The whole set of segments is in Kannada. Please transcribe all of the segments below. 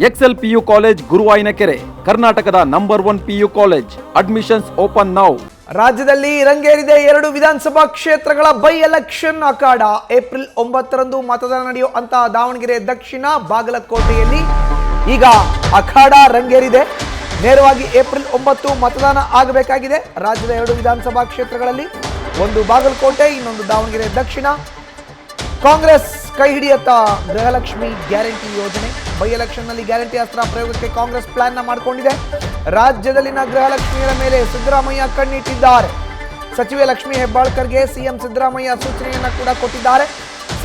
ಎಕ್ಸೆಲ್ ಪಿಯು ಕಾಲೇಜ್ ಗುರುವಾಯಿನಕೆರೆ, ಕರ್ನಾಟಕದ number 1 PU college. Admissions open now. ರಾಜ್ಯದಲ್ಲಿ ರಂಗೇರಿದೆ 2 ವಿಧಾನಸಭಾ ಕ್ಷೇತ್ರಗಳ ಬೈ ಎಲೆಕ್ಷನ್ ಅಖಾಡ. ಏಪ್ರಿಲ್ 9ರಂದು ಮತದಾನ ನಡೆಯುವಂತ ದಾವಣಗೆರೆ ದಕ್ಷಿಣ, ಬಾಗಲಕೋಟೆಯಲ್ಲಿ ಈಗ ಅಖಾಡ ರಂಗೇರಿದೆ. ನೇರವಾಗಿ ಏಪ್ರಿಲ್ 9 ಮತದಾನ ಆಗಬೇಕಾಗಿದೆ. ರಾಜ್ಯದ 2 ವಿಧಾನಸಭಾ ಕ್ಷೇತ್ರಗಳಲ್ಲಿ, ಒಂದು ಬಾಗಲಕೋಟೆ, ಇನ್ನೊಂದು ದಾವಣಗೆರೆ ದಕ್ಷಿಣ. ಕಾಂಗ್ರೆಸ್ ಕೈ ಹಿಡಿಯತ್ತ ಗೃಹಲಕ್ಷ್ಮಿ ಗ್ಯಾರಂಟಿ ಯೋಜನೆ. ಬೈ ಎಲೆಕ್ಷನ್ ನಲ್ಲಿ ಗ್ಯಾರಂಟಿ ಅಸ್ತ್ರ ಪ್ರಯೋಗಕ್ಕೆ ಕಾಂಗ್ರೆಸ್ ಪ್ಲಾನ್ ಮಾಡಿಕೊಂಡಿದೆ. ರಾಜ್ಯದಲ್ಲಿನ ಗೃಹಲಕ್ಷ್ಮಿಯರ ಮೇಲೆ ಸಿದ್ದರಾಮಯ್ಯ ಕಣ್ಣಿಟ್ಟಿದ್ದಾರೆ. ಸಚಿವೆ ಲಕ್ಷ್ಮೀ ಹೆಬ್ಬಾಳ್ಕರ್ಗೆ ಸಿಎಂ ಸಿದ್ದರಾಮಯ್ಯ ಸೂಚನೆಯನ್ನ ಕೂಡ ಕೊಟ್ಟಿದ್ದಾರೆ.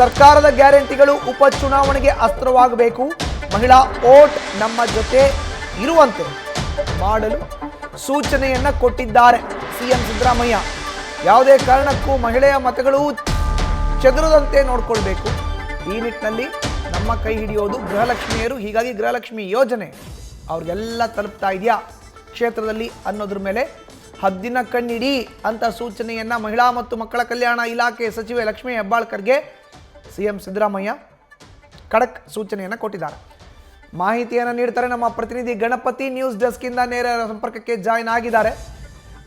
ಸರ್ಕಾರದ ಗ್ಯಾರಂಟಿಗಳು ಉಪಚುನಾವಣೆಗೆ ಅಸ್ತ್ರವಾಗಬೇಕು. ಮಹಿಳಾ ಓಟ್ ನಮ್ಮ ಜೊತೆ ಇರುವಂತೆ ಮಾಡಲು ಸೂಚನೆಯನ್ನ ಕೊಟ್ಟಿದ್ದಾರೆ ಸಿಎಂ ಸಿದ್ದರಾಮಯ್ಯ. ಯಾವುದೇ ಕಾರಣಕ್ಕೂ ಮಹಿಳೆಯ ಮತಗಳು ಚದುರದಂತೆ ನೋಡ್ಕೊಳ್ಬೇಕು. ಈ ನಿಟ್ಟಿನಲ್ಲಿ ನಮ್ಮ ಕೈ ಹಿಡಿಯೋದು ಗೃಹಲಕ್ಷ್ಮಿಯರು. ಹೀಗಾಗಿ ಗೃಹಲಕ್ಷ್ಮಿ ಯೋಜನೆ ಅವ್ರಿಗೆಲ್ಲ ತಲುಪ್ತಾ ಇದೆಯಾ ಕ್ಷೇತ್ರದಲ್ಲಿ ಅನ್ನೋದ್ರ ಮೇಲೆ ಹದ್ದಿನ ಕಣ್ಣಿಡಿ ಅಂತ ಸೂಚನೆಯನ್ನ ಮಹಿಳಾ ಮತ್ತು ಮಕ್ಕಳ ಕಲ್ಯಾಣ ಇಲಾಖೆ ಸಚಿವೆ ಲಕ್ಷ್ಮೀ ಹೆಬ್ಬಾಳ್ಕರ್ಗೆ ಸಿಎಂ ಸಿದ್ದರಾಮಯ್ಯ ಖಡಕ್ ಸೂಚನೆಯನ್ನ ಕೊಟ್ಟಿದ್ದಾರೆ. ಮಾಹಿತಿಯನ್ನು ನೀಡ್ತಾರೆ ನಮ್ಮ ಪ್ರತಿನಿಧಿ ಗಣಪತಿ. ನ್ಯೂಸ್ ಡೆಸ್ಕ್ ಇಂದ ನೇರ ಸಂಪರ್ಕಕ್ಕೆ ಜಾಯಿನ್ ಆಗಿದ್ದಾರೆ.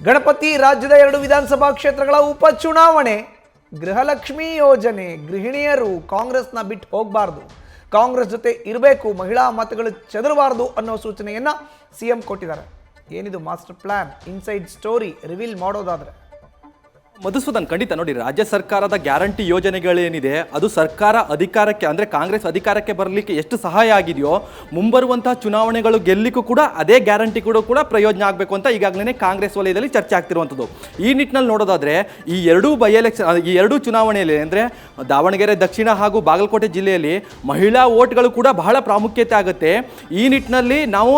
ಗಣಪತಿ, ರಾಜ್ಯದ 2 ವಿಧಾನಸಭಾ ಕ್ಷೇತ್ರಗಳ ಉಪಚುನಾವಣೆ, ಗೃಹಲಕ್ಷ್ಮಿ ಯೋಜನೆ, ಗೃಹಿಣಿಯರು ಕಾಂಗ್ರೆಸ್ನ ಬಿಟ್ಟು ಹೋಗಬಾರ್ದು, ಕಾಂಗ್ರೆಸ್ ಜೊತೆ ಇರಬೇಕು, ಮಹಿಳಾ ಮತಗಳು ಚದರಬಾರದು ಅನ್ನೋ ಸೂಚನೆಯನ್ನ ಸಿಎಂ ಕೊಟ್ಟಿದ್ದಾರೆ. ಏನಿದು master plan, inside story reveal ಮಾಡೋದಾದ್ರೆ? ಮಧುಸೂದನ್, ಖಂಡಿತ ನೋಡಿ, ರಾಜ್ಯ ಸರ್ಕಾರದ ಗ್ಯಾರಂಟಿ ಯೋಜನೆಗಳೇನಿದೆ ಅದು ಸರ್ಕಾರ ಅಧಿಕಾರಕ್ಕೆ ಅಂದರೆ ಕಾಂಗ್ರೆಸ್ ಅಧಿಕಾರಕ್ಕೆ ಬರಲಿಕ್ಕೆ ಎಷ್ಟು ಸಹಾಯ ಆಗಿದೆಯೋ, ಮುಂಬರುವಂತಹ ಚುನಾವಣೆಗಳು ಗೆಲ್ಲಲಿಕ್ಕೂ ಕೂಡ ಅದೇ ಗ್ಯಾರಂಟಿ ಕೂಡ ಪ್ರಯೋಜನ ಆಗಬೇಕು ಅಂತ ಈಗಾಗಲೇ ಕಾಂಗ್ರೆಸ್ ವಲಯದಲ್ಲಿ ಚರ್ಚೆ ಆಗ್ತಿರುವಂಥದ್ದು. ಈ ನಿಟ್ಟಿನಲ್ಲಿ ನೋಡೋದಾದ್ರೆ ಈ 2 ಬೈ ಎಲೆಕ್ಷನ್, ಈ 2 ಚುನಾವಣೆಯಲ್ಲಿ ಅಂದರೆ ದಾವಣಗೆರೆ ದಕ್ಷಿಣ ಹಾಗೂ ಬಾಗಲಕೋಟೆ ಜಿಲ್ಲೆಯಲ್ಲಿ ಮಹಿಳಾ ಓಟ್ಗಳು ಕೂಡ ಬಹಳ ಪ್ರಾಮುಖ್ಯತೆ ಆಗುತ್ತೆ. ಈ ನಿಟ್ಟಿನಲ್ಲಿ ನಾವು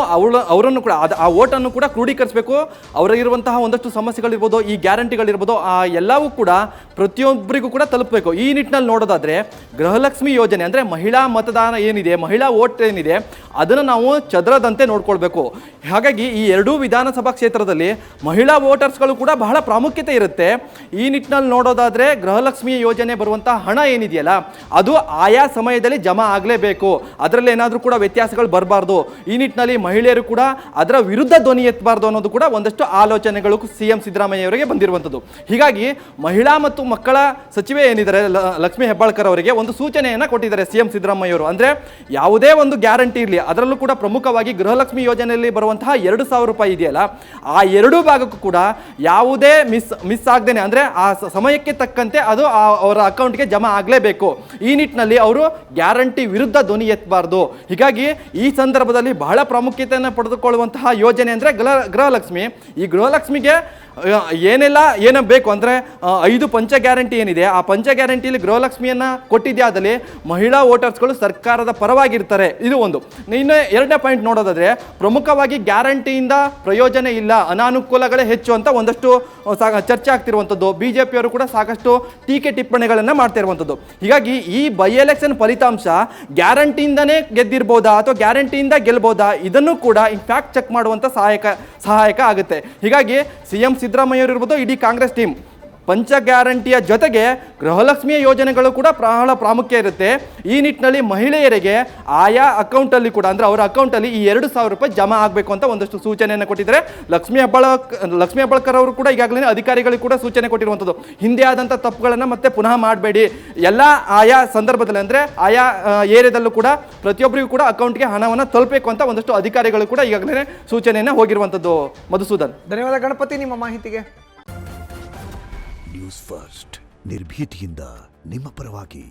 ಅವರನ್ನು ಕೂಡ ಆ ಓಟನ್ನು ಕೂಡ ಕ್ರೋಢೀಕರಿಸಬೇಕು. ಅವರಿರುವಂತಹ ಒಂದಷ್ಟು ಸಮಸ್ಯೆಗಳಿರ್ಬೋದು, ಈ ಗ್ಯಾರಂಟಿಗಳಿರ್ಬೋದು, ಎಲ್ಲವೂ ಕೂಡ ಪ್ರತಿಯೊಬ್ಬರಿಗೂ ಕೂಡ ತಲುಪಬೇಕು. ಈ ನಿಟ್ಟಿನಲ್ಲಿ ನೋಡೋದಾದ್ರೆ ಗೃಹಲಕ್ಷ್ಮಿ ಯೋಜನೆ ಅಂದರೆ ಮಹಿಳಾ ಮತದಾನ ಏನಿದೆ, ಮಹಿಳಾ ವೋಟ್ ಏನಿದೆ, ಅದನ್ನು ನಾವು ಚದರದಂತೆ ನೋಡ್ಕೊಳ್ಬೇಕು. ಹಾಗಾಗಿ ಈ 2 ವಿಧಾನಸಭಾ ಕ್ಷೇತ್ರದಲ್ಲಿ ಮಹಿಳಾ ವೋಟರ್ಸ್ಗಳು ಕೂಡ ಬಹಳ ಪ್ರಾಮುಖ್ಯತೆ ಇರುತ್ತೆ. ಈ ನಿಟ್ಟಿನಲ್ಲಿ ನೋಡೋದಾದ್ರೆ ಗೃಹಲಕ್ಷ್ಮಿ ಯೋಜನೆ ಬರುವಂತಹ ಹಣ ಏನಿದೆಯಲ್ಲ ಅದು ಆಯಾ ಸಮಯದಲ್ಲಿ ಜಮಾ ಆಗಲೇಬೇಕು. ಅದರಲ್ಲಿ ಏನಾದರೂ ಕೂಡ ವ್ಯತ್ಯಾಸಗಳು ಬರಬಾರ್ದು. ಈ ನಿಟ್ಟಿನಲ್ಲಿ ಮಹಿಳೆಯರು ಕೂಡ ಅದರ ವಿರುದ್ಧ ಧ್ವನಿ ಎತ್ತಬಾರ್ದು ಅನ್ನೋದು ಕೂಡ ಒಂದಷ್ಟು ಆಲೋಚನೆಗಳು ಸಿಎಂ ಸಿದ್ದರಾಮಯ್ಯ ಅವರಿಗೆ ಬಂದಿರುವಂಥದ್ದು. ಹೀಗಾಗಿ ಮಹಿಳಾ ಮತ್ತು ಮಕ್ಕಳ ಸಚಿವೆ ಏನಿದ್ದಾರೆ ಲಕ್ಷ್ಮೀ ಹೆಬ್ಬಾಳ್ಕರ್ ಅವರಿಗೆ ಒಂದು ಸೂಚನೆಯನ್ನು ಕೊಟ್ಟಿದ್ದಾರೆ ಸಿಎಂ ಸಿದ್ದರಾಮಯ್ಯ ಅವರು. ಅಂದರೆ ಯಾವುದೇ ಒಂದು ಗ್ಯಾರಂಟಿ ಇರಲಿ, ಅದರಲ್ಲೂ ಕೂಡ ಪ್ರಮುಖವಾಗಿ ಗೃಹಲಕ್ಷ್ಮಿ ಯೋಜನೆಯಲ್ಲಿ ಬರುವಂತಹ 2,000 ರೂಪಾಯಿ ಇದೆಯಲ್ಲ, ಆ 2 ಭಾಗಕ್ಕೂ ಕೂಡ ಯಾವುದೇ ಮಿಸ್ ಆಗದೇನೆ ಅಂದರೆ ಆ ಸಮಯಕ್ಕೆ ತಕ್ಕಂತೆ ಅದು ಅವರ ಅಕೌಂಟ್ಗೆ ಜಮಾ ಆಗಲೇಬೇಕು. ಈ ನಿಟ್ಟಿನಲ್ಲಿ ಅವರು ಗ್ಯಾರಂಟಿ ವಿರುದ್ಧ ಧ್ವನಿ ಎತ್ತಬಾರ್ದು. ಹೀಗಾಗಿ ಈ ಸಂದರ್ಭದಲ್ಲಿ ಬಹಳ ಪ್ರಾಮುಖ್ಯತೆಯನ್ನು ಪಡೆದುಕೊಳ್ಳುವಂತಹ ಯೋಜನೆ ಅಂದರೆ ಗೃಹಲಕ್ಷ್ಮಿ. ಈ ಗೃಹಲಕ್ಷ್ಮಿಗೆ ಏನೇನು ಬೇಕು ಅಂದರೆ 5 ಪಂಚ ಗ್ಯಾರಂಟಿ ಏನಿದೆ, ಆ ಪಂಚ ಗ್ಯಾರಂಟಿಯಲ್ಲಿ ಗೃಹಲಕ್ಷ್ಮಿಯನ್ನು ಕೊಟ್ಟಿದ್ಯಾದಲ್ಲಿ ಮಹಿಳಾ ವೋಟರ್ಸ್ಗಳು ಸರ್ಕಾರದ ಪರವಾಗಿರ್ತಾರೆ. ಇದು ಒಂದು. ಇನ್ನು 2ನೇ ಪಾಯಿಂಟ್ ನೋಡೋದಾದ್ರೆ ಪ್ರಮುಖವಾಗಿ ಗ್ಯಾರಂಟಿಯಿಂದ ಪ್ರಯೋಜನ ಇಲ್ಲ, ಅನಾನುಕೂಲಗಳೇ ಹೆಚ್ಚು ಅಂತ ಒಂದಷ್ಟು ಚರ್ಚೆ ಆಗ್ತಿರುವಂಥದ್ದು. ಬಿಜೆಪಿಯವರು ಕೂಡ ಸಾಕಷ್ಟು ಟೀಕೆ ಟಿಪ್ಪಣಿಗಳನ್ನು ಮಾಡ್ತಾ ಇರುವಂಥದ್ದು. ಹೀಗಾಗಿ ಈ ಬೈ ಎಲೆಕ್ಷನ್ ಫಲಿತಾಂಶ ಗ್ಯಾರಂಟಿಯಿಂದನೇ ಗೆದ್ದಿರ್ಬೋದಾ ಅಥವಾ ಗ್ಯಾರಂಟಿಯಿಂದ ಗೆಲ್ಬೋದಾ, ಇದನ್ನು ಕೂಡ ಫ್ಯಾಕ್ಟ್ ಚೆಕ್ ಮಾಡುವಂಥ ಸಹಾಯಕ ಆಗುತ್ತೆ. ಹೀಗಾಗಿ ಸಿಎಂ ಸಿದ್ದರಾಮಯ್ಯ ಇರ್ಬೋದು, ಇಡೀ ಕಾಂಗ್ರೆಸ್ ಟೀಮ್ ಪಂಚ ಗ್ಯಾರಂಟಿಯ ಜೊತೆಗೆ ಗೃಹಲಕ್ಷ್ಮಿಯ ಯೋಜನೆಗಳು ಕೂಡ ಬಹಳ ಪ್ರಾಮುಖ್ಯ ಇರುತ್ತೆ. ಈ ನಿಟ್ಟಿನಲ್ಲಿ ಮಹಿಳೆಯರಿಗೆ ಆಯಾ ಅಕೌಂಟಲ್ಲಿ ಕೂಡ ಅಂದರೆ ಅವರ ಅಕೌಂಟಲ್ಲಿ ಈ 2,000 ರೂಪಾಯಿ ಜಮಾ ಆಗಬೇಕು ಅಂತ ಒಂದಷ್ಟು ಸೂಚನೆಯನ್ನು ಕೊಟ್ಟಿದ್ದಾರೆ. ಲಕ್ಷ್ಮೀ ಹೆಬ್ಬಾಳ್ಕರ್ ಅವರು ಕೂಡ ಈಗಾಗಲೇ ಅಧಿಕಾರಿಗಳಿಗೆ ಕೂಡ ಸೂಚನೆ ಕೊಟ್ಟಿರುವಂಥದ್ದು. ಹಿಂದೆ ಆದಂಥ ತಪ್ಪುಗಳನ್ನು ಮತ್ತೆ ಪುನಃ ಮಾಡಬೇಡಿ, ಎಲ್ಲ ಆಯಾ ಸಂದರ್ಭದಲ್ಲಿ ಅಂದರೆ ಆಯಾ ಏರಿಯಾದಲ್ಲೂ ಕೂಡ ಪ್ರತಿಯೊಬ್ಬರಿಗೂ ಕೂಡ ಅಕೌಂಟ್ಗೆ ಹಣವನ್ನು ತಲುಪಬೇಕು ಅಂತ ಒಂದಷ್ಟು ಅಧಿಕಾರಿಗಳು ಕೂಡ ಈಗಾಗಲೇ ಸೂಚನೆಯನ್ನು ಹೋಗಿರುವಂಥದ್ದು. ಮಧುಸೂದನ್, ಧನ್ಯವಾದ ಗಣಪತಿ ನಿಮ್ಮ ಮಾಹಿತಿಗೆ. ನ್ಯೂಸ್ ಫಸ್ಟ್, ನಿರ್ಭೀತಿಯಿಂದ ನಿಮ್ಮ ಪರವಾಗಿ.